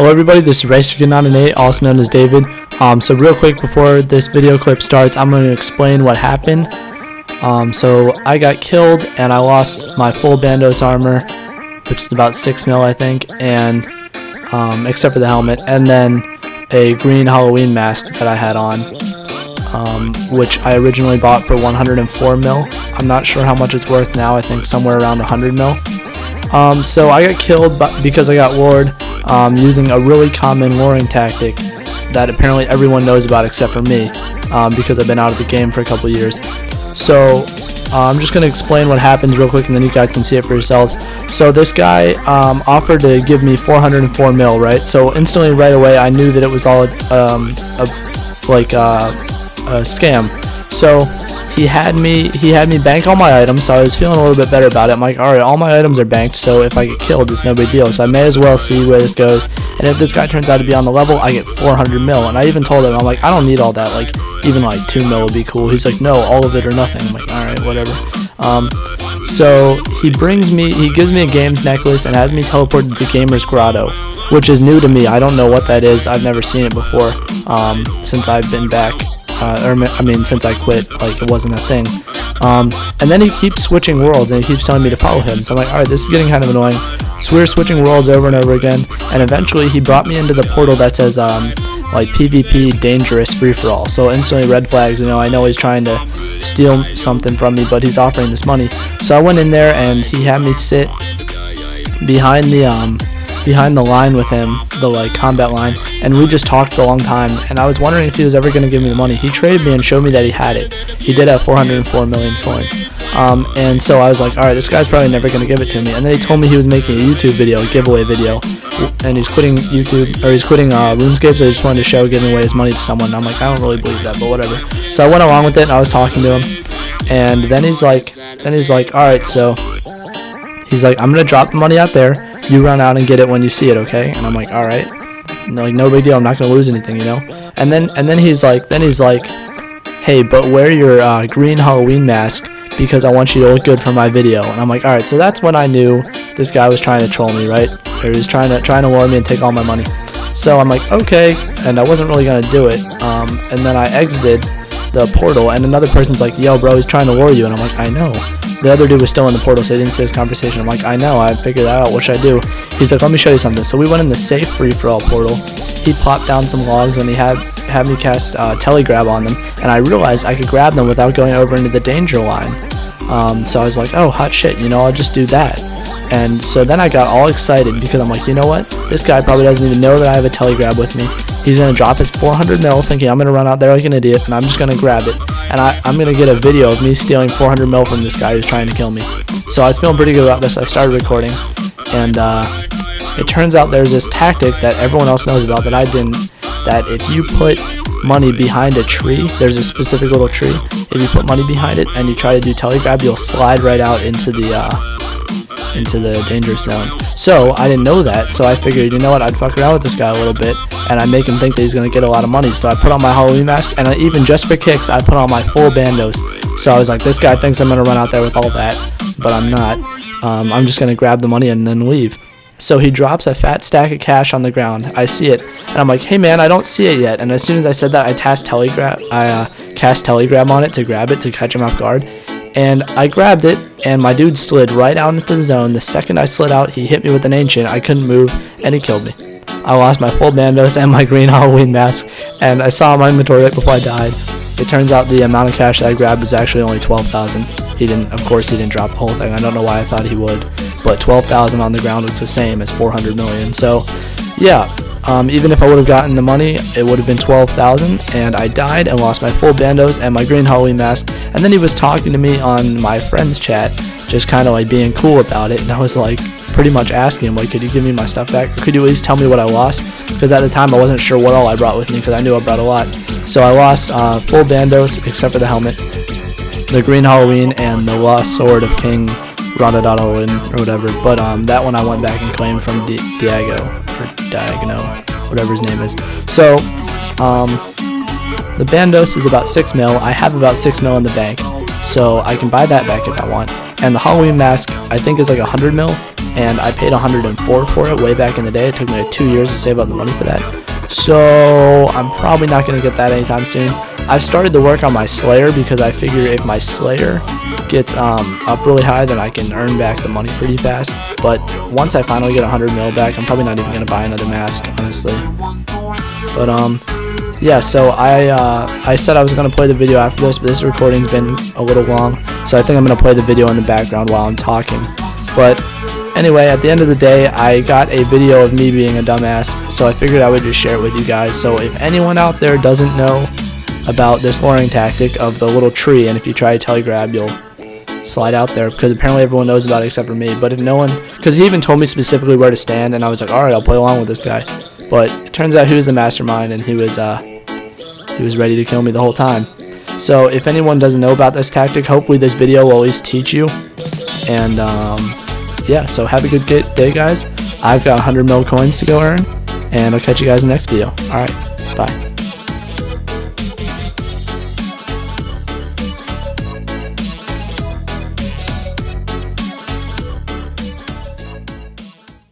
Hello everybody, this is Racer8, also known as David. So real quick before this video clip starts, I'm going to explain what happened. So I got killed and I lost my full Bandos armor, which is about 6 mil I think, and except for the helmet, and then a green Halloween mask that I had on, which I originally bought for 104 mil. I'm not sure how much it's worth now, I think somewhere around 100 mil. So I got killed because I got lured using a really common luring tactic that apparently everyone knows about except for me, because I've been out of the game for a couple years. So I'm just going to explain what happens real quick and then you guys can see it for yourselves. So this guy offered to give me 404 mil, right? So instantly right away I knew that it was all a scam. So he had me bank all my items, so I was feeling a little bit better about it. I'm like, alright, all my items are banked, so if I get killed, it's no big deal. So I may as well see where this goes. And if this guy turns out to be on the level, I get 400 mil. And I even told him, I'm like, I don't need all that. Like, even like 2 mil would be cool. He's like, no, all of it or nothing. I'm like, alright, whatever. So he gives me a games necklace and has me teleported to the Gamer's Grotto, which is new to me. I don't know what that is. I've never seen it before since I've been back. Since I quit, like, it wasn't a thing. And then he keeps switching worlds and he keeps telling me to follow him. So I'm like, alright, this is getting kind of annoying. So we were switching worlds over and over again, and eventually he brought me into the portal that says like PvP dangerous free-for-all. So instantly red flags, you know, I know he's trying to steal something from me, but he's offering this money. So I went in there and he had me sit behind the line with him, the like combat line, and we just talked for a long time, and I was wondering if he was ever going to give me the money. He traded me and showed me that he had it. He did have 404 million coin. And so I was like, alright, this guy's probably never going to give it to me. And then he told me he was making a YouTube video, a giveaway video, and he's quitting YouTube, or he's quitting Runescape, so he just wanted to show giving away his money to someone. And I'm like, I don't really believe that, but whatever. So I went along with it and I was talking to him, and then he's like, alright, so he's like, I'm going to drop the money out there. You run out and get it when you see it, okay? And I'm like, all right, no big deal. I'm not gonna lose anything, you know. And then he's like, hey, but wear your green Halloween mask because I want you to look good for my video. And I'm like, all right. So that's when I knew this guy was trying to troll me, right? Or he was trying to lure me and take all my money. So I'm like, okay, and I wasn't really gonna do it. And then I exited the portal, and another person's like, yo, bro, he's trying to lure you. And I'm like, I know. The other dude was still in the portal, so he didn't see his conversation. I'm like, I know, I figured that out, what should I do? He's like, let me show you something. So we went in the safe free-for-all portal. He plopped down some logs, and he had me cast telegrab on them, and I realized I could grab them without going over into the danger line. So I was like, oh, hot shit, you know, I'll just do that. And so then I got all excited because I'm like, you know what? This guy probably doesn't even know that I have a telegrab with me. He's going to drop his 400 mil thinking I'm going to run out there like an idiot, and I'm just going to grab it. And I'm going to get a video of me stealing 400 mil from this guy who's trying to kill me. So I was feeling pretty good about this. I started recording, and it turns out there's this tactic that everyone else knows about that I didn't, that if you put money behind a tree, there's a specific little tree, if you put money behind it and you try to do telegrab, you'll slide right out into the dangerous zone. So I didn't know that, so I figured, you know what, I'd fuck around with this guy a little bit and I make him think that he's going to get a lot of money. So I put on my Halloween mask, and even just for kicks I put on my full Bandos. So I was like, this guy thinks I'm going to run out there with all that, but I'm not. I'm just going to grab the money and then leave. So he drops a fat stack of cash on the ground. I see it, and I'm like, hey man, I don't see it yet. And as soon as I said that, I cast telegrab on it to grab it, to catch him off guard. And I grabbed it, and my dude slid right out into the zone. The second I slid out, he hit me with an ancient. I couldn't move, and he killed me. I lost my full Bandos and my green Halloween mask, and I saw my inventory right before I died. It turns out the amount of cash that I grabbed was actually only 12,000. Of course he didn't drop the whole thing. I don't know why I thought he would, but 12,000 on the ground looks the same as 400 million. So, yeah. Even if I would have gotten the money, it would have been 12,000, and I died and lost my full Bandos and my green Halloween mask. And then he was talking to me on my friend's chat, just kind of like being cool about it, and I was like pretty much asking him, like, could you give me my stuff back, or could you at least tell me what I lost? Because at the time I wasn't sure what all I brought with me, because I knew I brought a lot. So I lost full Bandos except for the helmet, the green Halloween, and the lost sword of King Rodadadolin or whatever. But that one I went back and claimed from Diagno, whatever his name is. So the Bandos is about 6 mil. I have about 6 mil in the bank, so I can buy that back if I want. And the Halloween mask, I think, is like 100 mil, and I paid 104 for it way back in the day. It took me like 2 years to save up the money for that. So I'm probably not going to get that anytime soon. I've started to work on my Slayer because I figure if my Slayer gets up really high, then I can earn back the money pretty fast. But once I finally get 100 mil back, I'm probably not even going to buy another mask, honestly. But yeah, so I said I was going to play the video after this, but this recording's been a little long, so I think I'm going to play the video in the background while I'm talking. But anyway, at the end of the day, I got a video of me being a dumbass, so I figured I would just share it with you guys. So if anyone out there doesn't know about this luring tactic of the little tree, and if you try to telegrab, you'll slide out there, because apparently everyone knows about it except for me. But if no one, because he even told me specifically where to stand, and I was like, alright, I'll play along with this guy. But it turns out he was the mastermind, and he was ready to kill me the whole time. So if anyone doesn't know about this tactic, hopefully this video will at least teach you. And yeah, so have a good day, guys. I've got 100 mil coins to go earn, and I'll catch you guys in the next video. Alright, bye.